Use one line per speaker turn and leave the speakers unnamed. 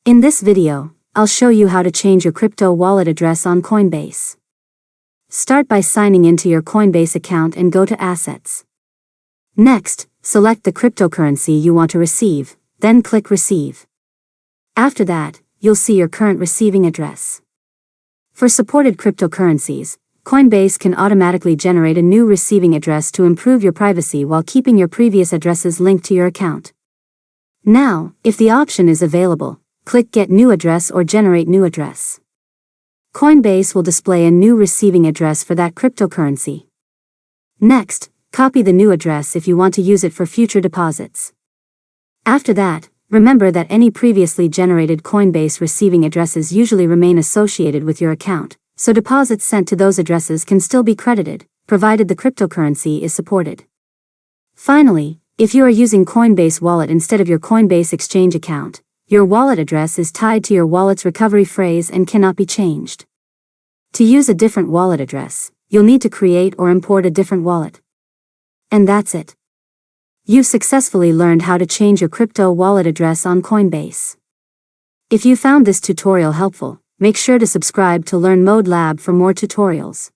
In this video, I'll show you how to change your crypto wallet address on Coinbase. Start by signing into your Coinbase account and go to Assets. Next, select the cryptocurrency you want to receive, then click Receive. After that, you'll see your current receiving address. For supported cryptocurrencies, Coinbase can automatically generate a new receiving address to improve your privacy while keeping your previous addresses linked to your account. Now, if the option is available, click Get New Address or Generate New Address. Coinbase will display a new receiving address for that cryptocurrency. Next, copy the new address if you want to use it for future deposits. After that, remember that any previously generated Coinbase receiving addresses usually remain associated with your account, so deposits sent to those addresses can still be credited, provided the cryptocurrency is supported. Finally, if you are using Coinbase Wallet instead of your Coinbase Exchange account, your wallet address is tied to your wallet's recovery phrase and cannot be changed. To use a different wallet address, you'll need to create or import a different wallet. And that's it. You've successfully learned how to change your crypto wallet address on Coinbase. If you found this tutorial helpful, make sure to subscribe to Learn Mode Lab for more tutorials.